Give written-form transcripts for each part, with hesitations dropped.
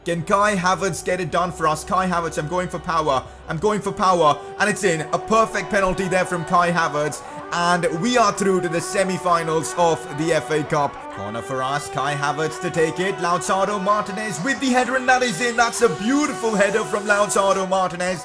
Can Kai Havertz get it done for us? Kai Havertz, I'm going for power. I'm going for power. And it's in. A perfect penalty there from Kai Havertz. And we are through to the semi-finals of the FA Cup. Corner for us. Kai Havertz to take it. Lautaro Martinez with the header, and that is in. That's a beautiful header from Lautaro Martinez.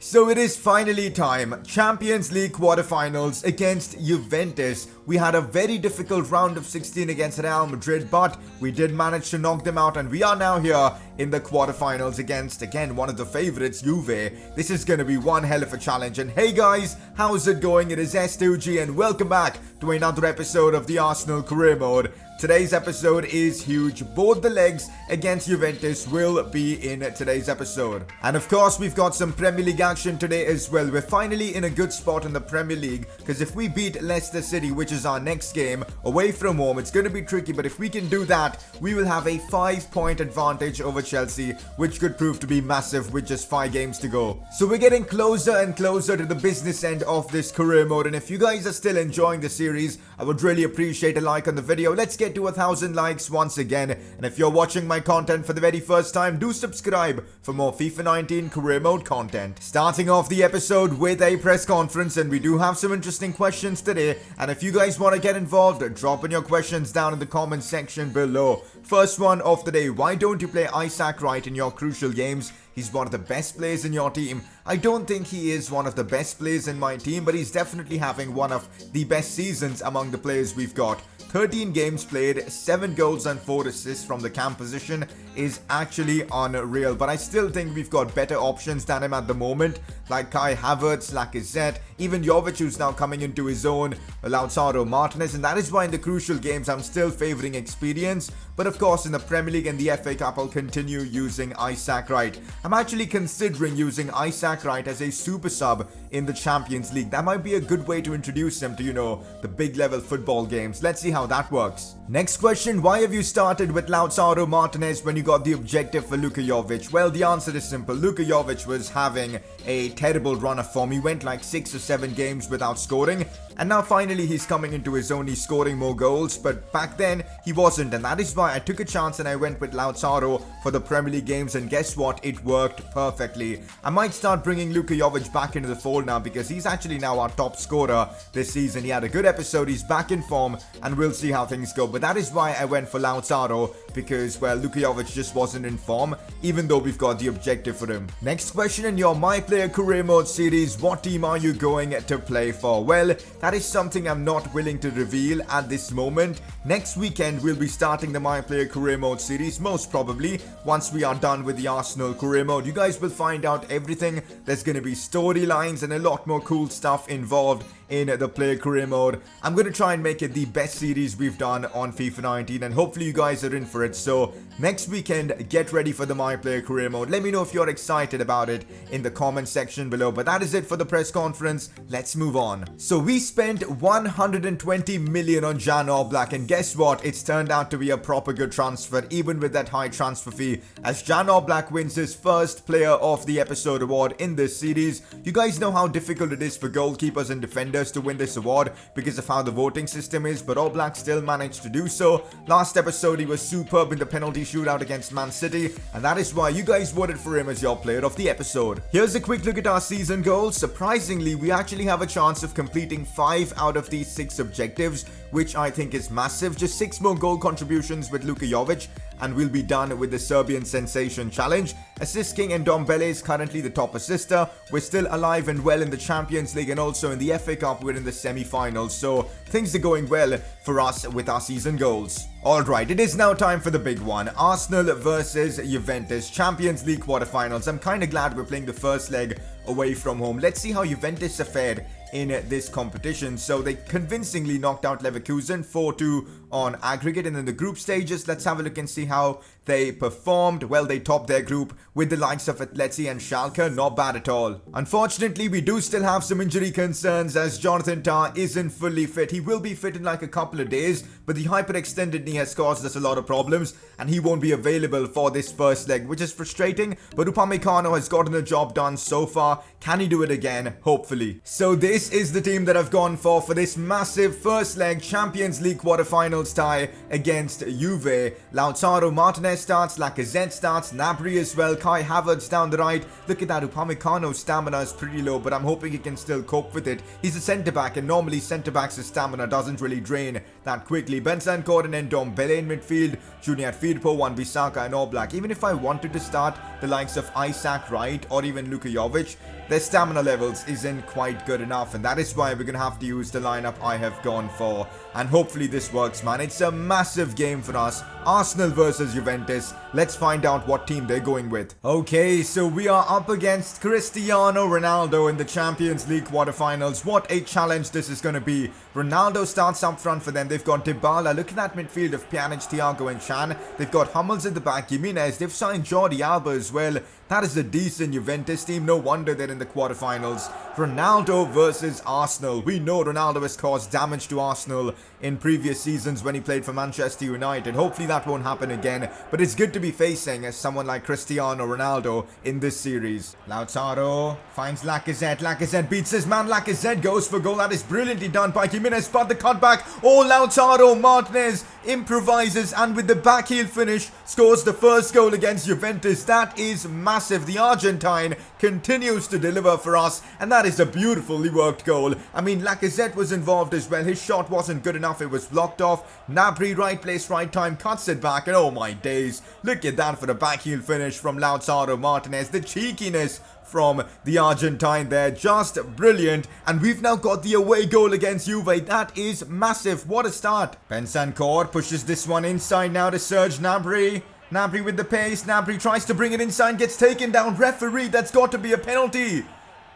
So it is finally time. Champions League quarterfinals against Juventus. We had a very difficult round of 16 against Real Madrid, but we did manage to knock them out, and we are now here in the quarterfinals against, again, one of the favorites, Juve. This is going to be one hell of a challenge. And hey guys, how's it going? It is S2G, and welcome back to another episode of the Arsenal Career Mode. Today's episode is huge. Both the legs against Juventus will be in today's episode. And of course, we've got some Premier League action today as well. We're finally in a good spot in the Premier League, because if we beat Leicester City, which is our next game, away from home, it's going to be tricky. But if we can do that, we will have a 5-point advantage over Chelsea, which could prove to be massive with just 5 games to go. So we're getting closer and closer to the business end of this career mode. And if you guys are still enjoying the series, I would really appreciate a like on the video. Let's get to 1,000 likes once again. And if you're watching my content for the very first time, do subscribe for more FIFA 19 career mode content. Starting off the episode with a press conference, and we do have some interesting questions today. And if you guys want to get involved, drop in your questions down in the comment section below. First one of the day: why don't you play Isaac Wright in your crucial games? He's one of the best players in your team. I don't think he is one of the best players in my team, but he's definitely having one of the best seasons among the players we've got. 13 games played, 7 goals and 4 assists from the cam position is actually unreal. But I still think we've got better options than him at the moment, like Kai Havertz, Lacazette, even Jovic, who's now coming into his own, Lautaro Martinez. And that is why in the crucial games I'm still favoring experience. But of course in the Premier League and the FA Cup I'll continue using Isaac Wright. I'm actually considering using Isaac Wright as a super sub in the Champions League. That might be a good way to introduce him to, you know, the big level football games. Let's see how that works. Next question: why have you started with Lautaro Martinez when you got the objective for Luka Jovic? Well, the answer is simple. Luka Jovic was having a terrible run of form. He went like 6 or 7 games without scoring, and now finally he's coming into his own. He's scoring more goals, but back then he wasn't, and that is why I took a chance and I went with Lautaro for the Premier League games, and guess what? It worked perfectly. I might start bringing Luka Jovic back into the fold now, because he's actually now our top scorer this season. He had a good episode, he's back in form, and we'll see how things go. But that is why I went for Lautaro, because, well, Luka Jovic just wasn't in form, even though we've got the objective for him. Next question: in your My Player Career Mode series, what team are you going to play for? Well, that is something I'm not willing to reveal at this moment. Next weekend we'll be starting the My Player Career Mode series, most probably once we are done with the Arsenal Career Mode. You guys will find out everything. There's going to be storylines and a lot more cool stuff involved in the Player Career Mode. I'm going to try and make it the best series we've done on FIFA 19, and hopefully you guys are in for it. So next weekend, get ready for the My Player Career Mode. Let me know if you're excited about it in the comment section below. But that is it for the press conference. Let's move on. So we spent 120 million on Jan Oblak, and guess what? It's turned out to be a proper good transfer, even with that high transfer fee, as Jan Oblak wins his first Player of the Episode award in this series. You guys know how difficult it is for goalkeepers and defenders to win this award because of how the voting system is, but Oblak still managed to do so. Last episode he was superb in the penalty shootout against Man City, and that is why you guys voted for him as your Player of the Episode. Here's a quick look at our season goals. Surprisingly, we actually have a chance of completing 5 out of these 6 objectives, which I think is massive. Just 6 more goal contributions with Luka Jovic, and we'll be done with the Serbian Sensation Challenge. Assist King and Ndombele is currently the top assister. We're still alive and well in the Champions League, and also in the FA Cup we're in the semi-finals, so things are going well for us with our season goals. Alright, it is now time for the big one. Arsenal versus Juventus, Champions League quarterfinals. I'm kind of glad we're playing the first leg away from home. Let's see how Juventus are fared in this competition. So they convincingly knocked out Leverkusen 4-2 on aggregate. And in the group stages, let's have a look and see how they performed. Well, they topped their group with the likes of Atleti and Schalke. Not bad at all. Unfortunately, we do still have some injury concerns, as Jonathan Tah isn't fully fit. He will be fit in like a couple of days, but the hyperextended knee has caused us a lot of problems, and he won't be available for this first leg, which is frustrating. But Upamecano has gotten the job done so far. Can he do it again? Hopefully. So this this is the team that I've gone for this massive first leg Champions League quarterfinals tie against Juve. Lautaro Martinez starts, Lacazette starts, Gnabry as well, Kai Havertz down the right. Look at that, Upamecano's stamina is pretty low, but I'm hoping he can still cope with it. He's a centre-back, and normally centre-backs' stamina doesn't really drain that quickly. Bentancur and Ndombele in midfield, Junior Firpo, Wan-Bissaka and Oblak. Even if I wanted to start the likes of Isak Wright or even Luka Jovic, their stamina levels isn't quite good enough, and that is why we're going to have to use the lineup I have gone for. And hopefully this works, man. It's a massive game for us. Arsenal versus Juventus. Let's find out what team they're going with. Okay, so we are up against Cristiano Ronaldo in the Champions League quarterfinals. What a challenge this is going to be. Ronaldo starts up front for them. They've got Dybala. Look at that midfield of Pjanic, Thiago and Chan. They've got Hummels at the back, Jimenez. They've signed Jordi Alba as well. That is a decent Juventus team. No wonder they're in the quarterfinals. Ronaldo versus Arsenal. We know Ronaldo has caused damage to Arsenal in previous seasons when he played for Manchester United. Hopefully that won't happen again. But it's good to be facing someone like Cristiano Ronaldo in this series. Lautaro finds Lacazette. Lacazette beats his man. Lacazette goes for goal. That is brilliantly done by Jimenez. But the cutback. Oh, Lautaro Martinez improvises and with the backheel finish scores the first goal against Juventus. That is massive. The Argentine continues to deliver for us, and that is a beautifully worked goal. I mean, Lacazette was involved as well. His shot wasn't good enough. It was blocked off. Gnabry, right place, right time, cuts it back, and oh my days. Look at that for the backheel finish from Lautaro Martinez. The cheekiness from the Argentine there, just brilliant. And we've now got the away goal against Juve. That is massive. What a start. Bentancur pushes this one inside now to Serge Gnabry. Gnabry with the pace. Gnabry tries to bring it inside, gets taken down. Referee, that's got to be a penalty.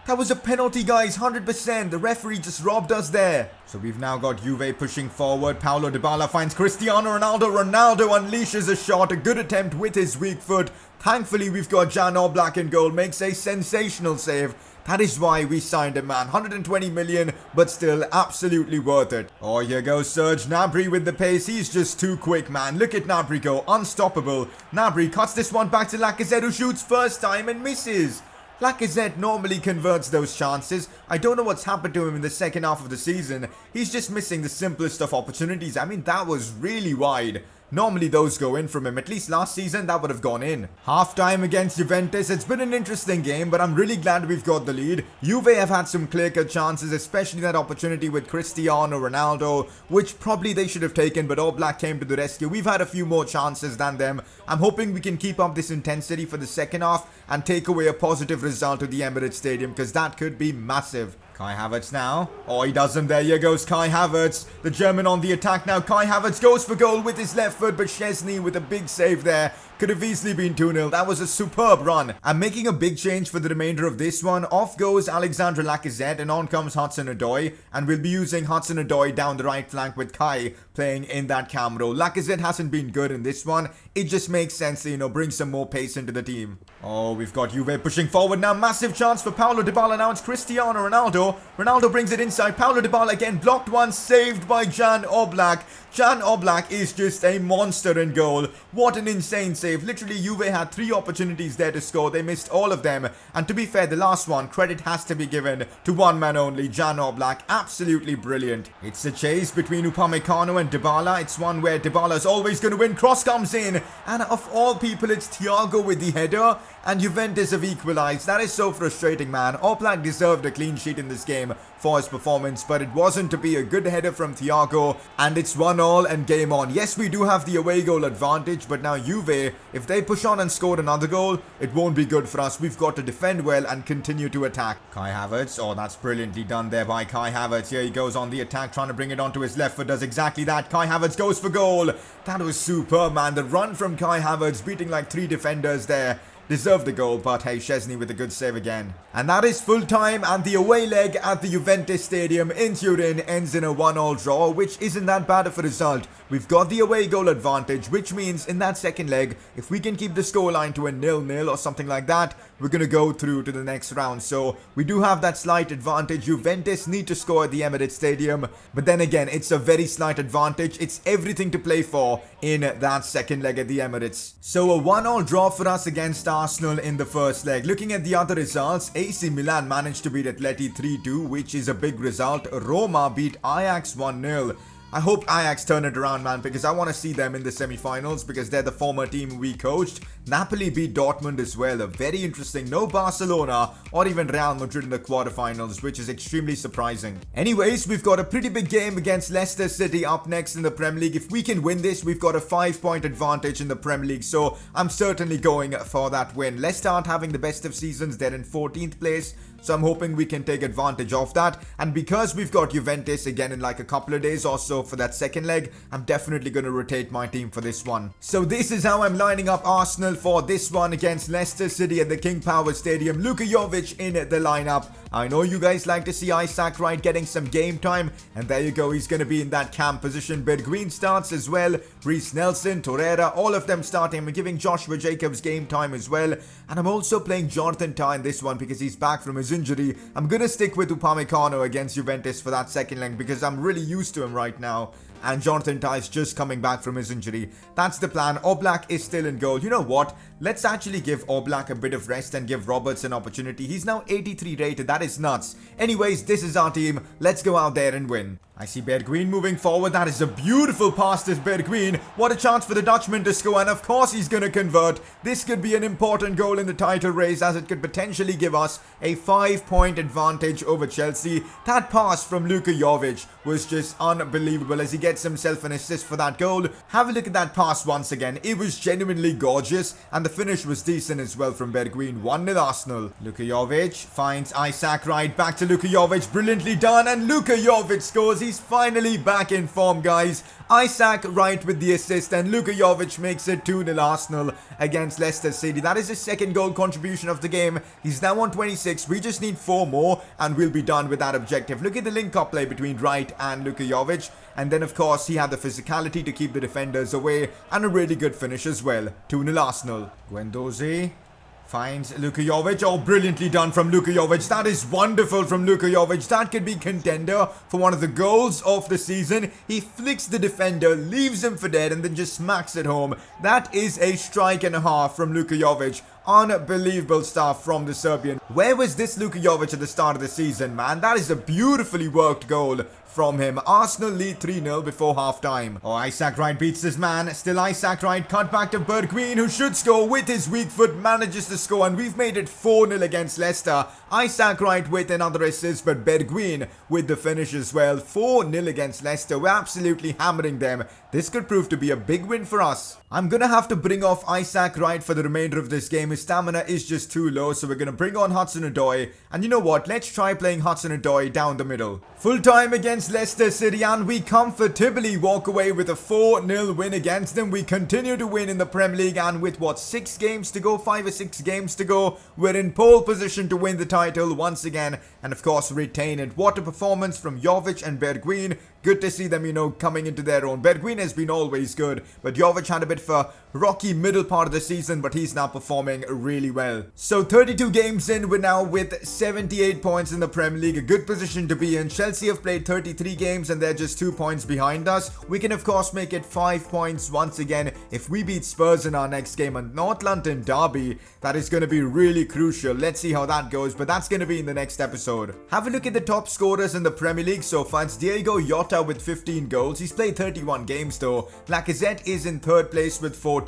That was a penalty, guys, 100%. The referee just robbed us there. So we've now got Juve pushing forward. Paulo Dybala finds Cristiano Ronaldo. Ronaldo unleashes a shot. A good attempt with his weak foot. Thankfully, we've got Jan Oblak in goal. Makes a sensational save. That is why we signed him, man. 120 million, but still absolutely worth it. Oh, here goes Serge Gnabry with the pace. He's just too quick, man. Look at Gnabry go. Unstoppable. Gnabry cuts this one back to Lacazette, who shoots first time and misses. Lacazette normally converts those chances. I don't know what's happened to him in the second half of the season. He's just missing the simplest of opportunities. I mean, that was really wide. Normally those go in from him. At least last season that would have gone in. Half time against Juventus. It's been an interesting game, but I'm really glad we've got the lead. Juve have had some clear-cut chances, especially that opportunity with Cristiano Ronaldo, which probably they should have taken, but Oblak came to the rescue. We've had a few more chances than them. I'm hoping we can keep up this intensity for the second half and take away a positive result to the Emirates Stadium, because that could be massive. Kai Havertz now. Oh, he doesn't. There you goes Kai Havertz. The German on the attack now. Kai Havertz goes for goal with his left foot, but Szczesny with a big save there. Could have easily been 2-0. That was a superb run. I'm making a big change for the remainder of this one. Off goes Alexandre Lacazette and on comes Hudson-Odoi. And we'll be using Hudson-Odoi down the right flank with Kai playing in that cam role. Lacazette hasn't been good in this one. It just makes sense to, bring some more pace into the team. Oh, we've got Juve pushing forward now. Massive chance for Paulo Dybala. Now it's Cristiano Ronaldo. Ronaldo brings it inside. Paulo Dybala again. Blocked one. Saved by Jan Oblak. Jan Oblak is just a monster in goal. What an insane save. Literally, Juve had 3 opportunities there to score. They missed all of them. And to be fair, the last one, credit has to be given to one man only, Jan Oblak. Absolutely brilliant. It's a chase between Upamecano and Dybala. It's one where Dybala is always going to win. Cross comes in. And of all people, it's Thiago with the header. And Juventus have equalized. That is so frustrating, man. Oblak deserved a clean sheet in this game for his performance, but it wasn't to be. A good header from Thiago, and it's 1-1 and game on. Yes, we do have the away goal advantage, but now Juve, if they push on and score another goal, it won't be good for us. We've got to defend well and continue to attack. Kai Havertz, oh, that's brilliantly done there by Kai Havertz. Here he goes on the attack, trying to bring it onto his left foot, does exactly that. Kai Havertz goes for goal. That was superb, man. The run from Kai Havertz, beating like 3 defenders there. Deserved the goal, but hey, Szczesny with a good save again. And that is full time, and the away leg at the Juventus Stadium in Turin ends in a 1-1 draw, which isn't that bad of a result. We've got the away goal advantage, which means in that second leg, if we can keep the scoreline to a 0-0 or something like that, we're going to go through to the next round. So we do have that slight advantage. Juventus need to score at the Emirates Stadium. But then again, it's a very slight advantage. It's everything to play for in that second leg at the Emirates. So a 1-1 draw for us against Arsenal in the first leg. Looking at the other results, AC Milan managed to beat Atleti 3-2, which is a big result. Roma beat Ajax 1-0. I hope Ajax turn it around, man, because I want to see them in the semi-finals because they're the former team we coached. Napoli beat Dortmund as well. A very interesting. No Barcelona or even Real Madrid in the quarterfinals, which is extremely surprising. Anyways, we've got a pretty big game against Leicester City up next in the Premier League. If we can win this, we've got a 5-point advantage in the Premier League. So I'm certainly going for that win. Leicester aren't having the best of seasons. They're in 14th place. So I'm hoping we can take advantage of that. And because we've got Juventus again in like a couple of days or so for that second leg, I'm definitely going to rotate my team for this one. So this is how I'm lining up Arsenal for this one against Leicester City at the King Power Stadium. Luka Jovic in the lineup. I know you guys like to see Isaac Wright getting some game time. And there you go, he's going to be in that cam position. Bergwijn starts as well. Reece Nelson, Torreira, all of them starting. I'm giving Joshua Jacobs game time as well. And I'm also playing Jonathan Tah in this one because he's back from his injury. I'm going to stick with Upamecano against Juventus for that second leg because I'm really used to him right now. And Jonathan Tah is just coming back from his injury. That's the plan. Oblak is still in goal. You know what? Let's actually give Oblak a bit of rest and give Roberts an opportunity. He's now 83 rated. That is nuts. Anyways, this is our team. Let's go out there and win. I see Bergwijn moving forward. That is a beautiful pass to Bergwijn. What a chance for the Dutchman to score. And of course he's going to convert. This could be an important goal in the title race as it could potentially give us a 5-point advantage over Chelsea. That pass from Luka Jovic was just unbelievable as he gets himself an assist for that goal. Have a look at that pass once again. It was genuinely gorgeous. And the finish was decent as well from Bergwijn. 1-0 Arsenal. Luka Jovic finds Isaac Wright. Back to Luka Jovic. Brilliantly done. And Luka Jovic scores. He's finally back in form, guys. Isaac Wright with the assist and Luka Jovic makes it 2-0 Arsenal against Leicester City. That is his second goal contribution of the game. He's now on 26. We just need 4 more and we'll be done with that objective. Look at the link-up play between Wright and Luka Jovic. And then, of course, he had the physicality to keep the defenders away and a really good finish as well. 2-0 Arsenal. Guendouzi finds Luka Jovic. Oh, brilliantly done from Luka Jovic. That is wonderful from Luka Jovic. That could be contender for one of the goals of the season. He flicks the defender, leaves him for dead, and then just smacks it home. That is a strike and a half from Luka Jovic. Unbelievable stuff from the Serbian. Where was this Luka Jovic at the start of the season, man? That is a beautifully worked goal from him. Arsenal lead 3-0 before half-time. Oh, Isaac Wright beats this man. Still Isaac Wright. Cut back to Bergwijn, who should score with his weak foot. Manages to score, and we've made it 4-0 against Leicester. Isaac Wright with another assist, but Bergwijn with the finish as well. 4-0 against Leicester. We're absolutely hammering them. This could prove to be a big win for us. I'm gonna have to bring off Isaac Wright for the remainder of this game. His stamina is just too low, so we're gonna bring on Hudson-Odoi. And you know what? Let's try playing Hudson-Odoi down the middle. Full time against Leicester City, and we comfortably walk away with a 4-0 win against them. We continue to win in the Premier League, and with what, 6 games to go, 5 or 6 games to go, we're in pole position to win the title once again, and of course retain it. What a performance from Jovic and Bergwijn. Good to see them, you know, coming into their own. Bergwijn has been always good, but Jovic had a bit of a rocky middle part of the season, but he's now performing really well. So 32 games in, we're now with 78 points in the Premier League. A good position to be in. Chelsea have played 33 games and they're just 2 points behind us. We can of course make it 5 points once again if we beat Spurs in our next game. And North London derby, that is going to be really crucial. Let's see how that goes, but that's going to be in the next episode. Have a look at the top scorers in the Premier League so far. It's Diego Jota with 15 goals. He's played 31 games though. Lacazette is in 3rd place with 14.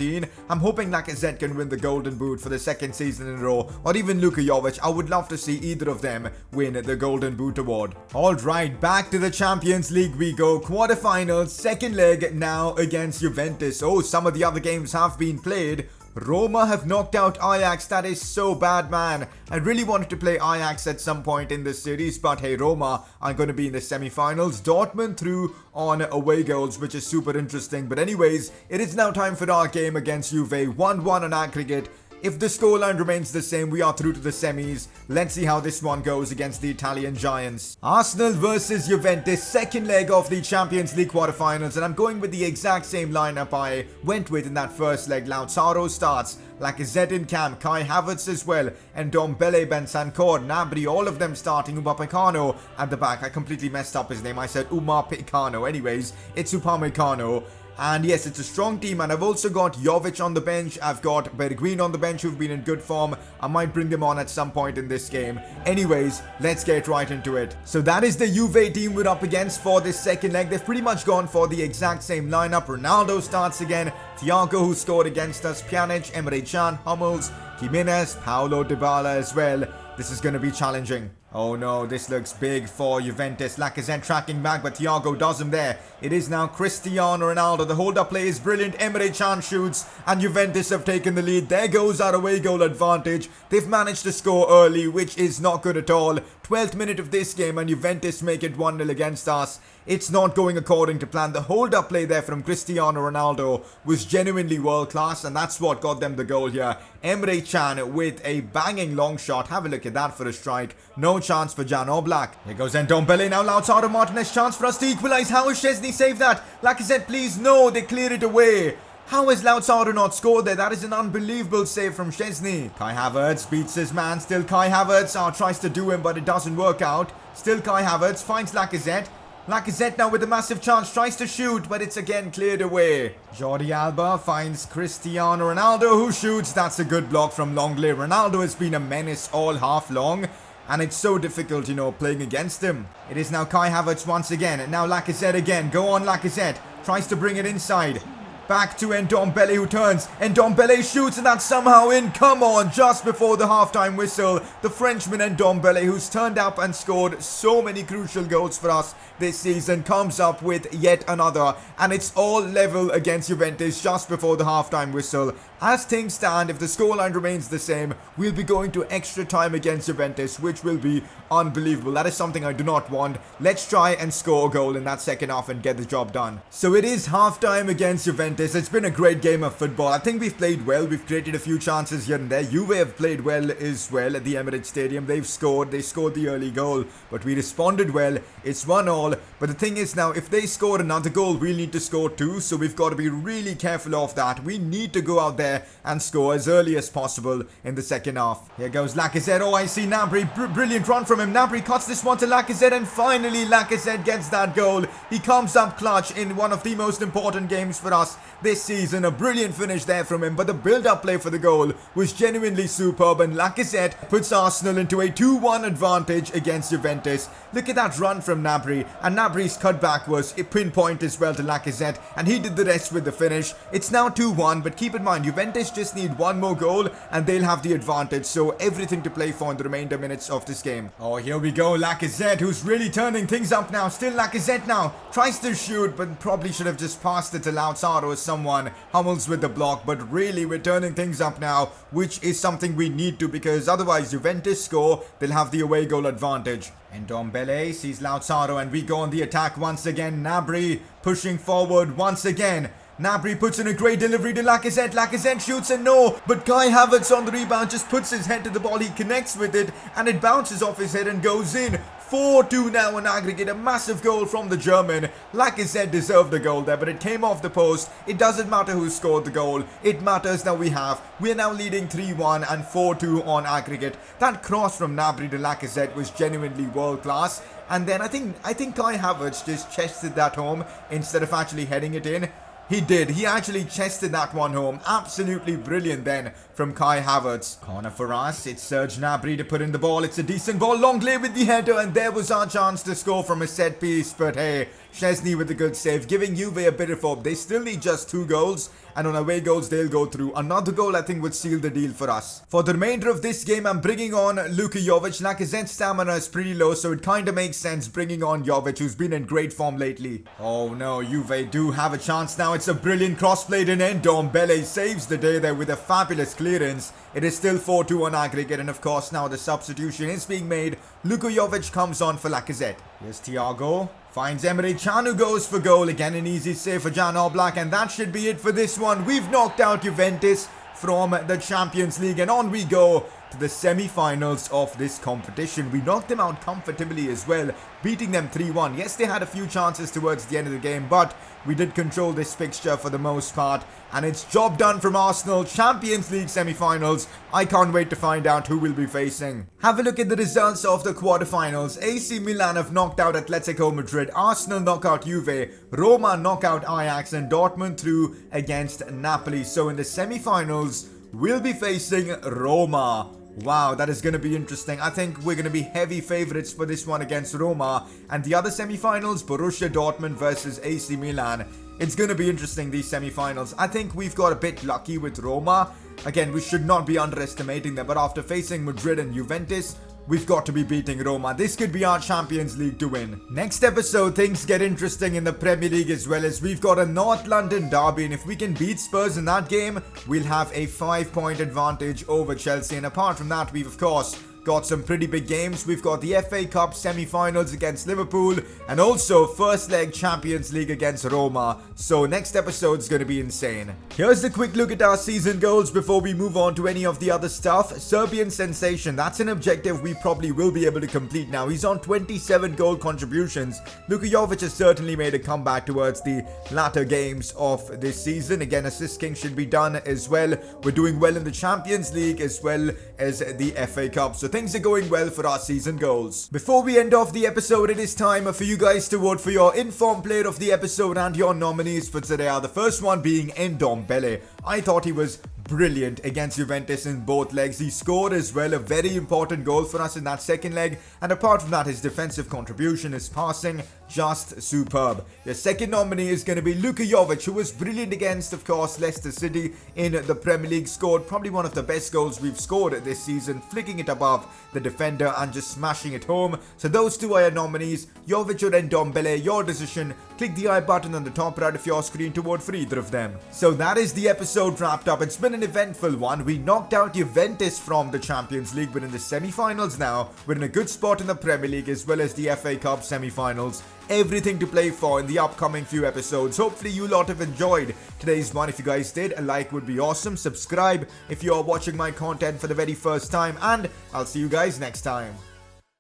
I'm hoping Lacazette can win the Golden Boot for the 2nd season in a row, or even Luka Jovic. I would love to see either of them win the Golden Boot award. Alright, back to the Champions League we go. Quarterfinals, second leg now against Juventus. Oh, some of the other games have been played. Roma have knocked out Ajax. That is so bad, man. I really wanted to play Ajax at some point in this series, but hey, Roma are going to be in the semi-finals. Dortmund through on away goals, which is super interesting. But anyways, it is now time for our game against Juve. 1-1 on aggregate. If the scoreline remains the same, we are through to the semis. Let's see how this one goes against the Italian giants. Arsenal versus Juventus, second leg of the Champions League quarterfinals, and I'm going with the exact same lineup I went with in that first leg. Lautaro starts, Lacazette in camp, Kai Havertz as well, and Ndombele, Bentancur, Gnabry, all of them starting. Upamecano at the back. I completely messed up his name. I said Upamecano. Anyways, it's Upamecano. And yes, it's a strong team, and I've also got Jovic on the bench. I've got Bergwijn on the bench, who've been in good form. I might bring them on at some point in this game. Anyways, let's get right into it. So that is the Juve team we're up against for this second leg. They've pretty much gone for the exact same lineup. Ronaldo starts again. Thiago, who scored against us. Pjanic, Emre Can, Hummels, Jimenez, Paulo Dybala as well. This is going to be challenging. Oh no, this looks big for Juventus. Lacazette tracking back, but Thiago does him there. It is now Cristiano Ronaldo. The hold-up play is brilliant. Emre Can shoots, and Juventus have taken the lead. There goes our away goal advantage. They've managed to score early, which is not good at all. 12th minute of this game, and Juventus make it 1-0 against us. It's not going according to plan. The hold-up play there from Cristiano Ronaldo was genuinely world-class, and that's what got them the goal here. Emre Can with a banging long shot. Have a look at that for a strike. No chance for Jan Oblak. Here goes Ndombele now. Lautaro Martinez, chance for us to equalize. How has Szczesny saved that? Lacazette, please. No, they cleared it away. How has Lautaro not scored there? That is an unbelievable save from Szczesny. Kai Havertz beats his man. Still Kai Havertz tries to do him, but it doesn't work out. Still Kai Havertz finds Lacazette. Lacazette now with a massive chance, tries to shoot, but it's again cleared away. Jordi Alba finds Cristiano Ronaldo, who shoots. That's a good block from Longley. Ronaldo has been a menace all half long, and it's so difficult, playing against him. It is now Kai Havertz once again, and now Lacazette again. Go on, Lacazette. Tries to bring it inside. Back to Ndombele, who turns. Ndombele shoots, and that's somehow in. Come on, just before the halftime whistle. The Frenchman Ndombele, who's turned up and scored so many crucial goals for us this season, comes up with yet another. And it's all level against Juventus just before the halftime whistle. As things stand, if the scoreline remains the same, we'll be going to extra time against Juventus, which will be unbelievable. That is something I do not want. Let's try and score a goal in that second half and get the job done. So it is halftime against Juventus. It's been a great game of football. I think we've played well. We've created a few chances here and there. Juve have played well as well at the Emirates Stadium. They've scored. They scored the early goal, but we responded well. It's 1-1. But the thing is now, if they score another goal, we'll need to score too. So we've got to be really careful of that. We need to go out there and score as early as possible in the second half. Here goes Lacazette. Oh, I see Gnabry. Brilliant run from him. Gnabry cuts this one to Lacazette, and finally Lacazette gets that goal. He comes up clutch in one of the most important games for us this season. A brilliant finish there from him, but the build-up play for the goal was genuinely superb, and Lacazette puts Arsenal into a 2-1 advantage against Juventus. Look at that run from Gnabry, and Gnabry's cutback was a pinpoint as well to Lacazette, and he did the rest with the finish. It's now 2-1, but keep in mind, Juventus just need one more goal and they'll have the advantage, so everything to play for in the remainder minutes of this game. Oh, here we go, Lacazette, who's really turning things up now. Still Lacazette now, tries to shoot, but probably should have just passed it to Lautaro or someone. Hummels with the block, but really we're turning things up now, which is something we need to, because otherwise Juventus score, they'll have the away goal advantage. Ndombele sees Lautaro, and we go on the attack once again. Gnabry pushing forward once again. Gnabry puts in a great delivery to Lacazette. Lacazette shoots, and no, but Kai Havertz on the rebound just puts his head to the ball. He connects with it, and it bounces off his head and goes in. 4-2 now in aggregate. A massive goal from the German. Lacazette deserved the goal there, but it came off the post. It doesn't matter who scored the goal. It matters that we're now leading 3-1 and 4-2 on aggregate. That cross from Gnabry to Lacazette was genuinely world class. And then I think Kai Havertz just chested that home instead of actually heading it in. He did. He actually chested that one home. Absolutely brilliant then from Kai Havertz. Corner for us. It's Serge Gnabry to put in the ball. It's a decent ball. Longley with the header, and there was our chance to score from a set piece. But hey, Szczesny with a good save, giving Juve a bit of hope. They still need just 2 goals, and on away goals they'll go through. Another goal I think would seal the deal for us. For the remainder of this game, I'm bringing on Luka Jovic. Lacazette's stamina is pretty low, so it kind of makes sense bringing on Jovic, who's been in great form lately. Oh no, Juve do have a chance now. It's a brilliant cross-played in, and Ndombele saves the day there with a fabulous clearance. It is still 4-2 on aggregate, and of course now the substitution is being made. Luka Jovic comes on for Lacazette. Here's Thiago. Finds Emre Can, who goes for goal. Again, an easy save for Jan Oblak, and that should be it for this one. We've knocked out Juventus from the Champions League. And on we go to the semi-finals of this competition. We knocked them out comfortably as well, beating them 3-1. Yes, they had a few chances towards the end of the game, but we did control this fixture for the most part. And it's job done from Arsenal. Champions League semi-finals. I can't wait to find out who we'll be facing. Have a look at the results of the quarterfinals. AC Milan have knocked out Atletico Madrid. Arsenal knock out Juve. Roma knock out Ajax. And Dortmund through against Napoli. So in the semi-finals, we'll be facing Roma. Wow, that is going to be interesting. I think we're going to be heavy favourites for this one against Roma. And the other semi-finals, Borussia Dortmund versus AC Milan. It's going to be interesting, these semi-finals. I think we've got a bit lucky with Roma. Again, we should not be underestimating them. But after facing Madrid and Juventus, we've got to be beating Roma. This could be our Champions League to win. Next episode, things get interesting in the Premier League as well, as we've got a North London derby. And if we can beat Spurs in that game, we'll have a 5-point advantage over Chelsea. And apart from that, we've of course got some pretty big games. We've got the FA Cup semi-finals against Liverpool and also first leg Champions League against Roma. So next episode's going to be insane. Here's a quick look at our season goals before we move on to any of the other stuff. Serbian sensation, that's an objective we probably will be able to complete now. He's on 27 goal contributions. Luka Jovic has certainly made a comeback towards the latter games of this season. Again, assist king should be done as well. We're doing well in the Champions League as well as the FA Cup. So things are going well for our season goals. Before we end off the episode, it is time for you guys to vote for your informed player of the episode, and your nominees for today are the first one being Ndombele. I thought he was brilliant against Juventus in both legs. He scored as well a very important goal for us in that second leg, and apart from that, his defensive contribution, his passing, just superb. The second nominee is going to be Luka Jovic, who was brilliant against, of course, Leicester City in the Premier League. Scored probably one of the best goals we've scored this season, flicking it above the defender and just smashing it home. So those two are your nominees, Jovic or Ndombele. Your decision. Click the I button on the top right of your screen to vote for either of them. So that is the episode wrapped up. It's been an eventful one. We knocked out Juventus from the Champions League, but in the semi-finals now, we're in a good spot in the Premier League as well as the FA Cup semi-finals. Everything to play for in the upcoming few episodes. Hopefully you lot have enjoyed today's one. If you guys did, a like would be awesome. Subscribe if you're watching my content for the very first time, and I'll see you guys next time.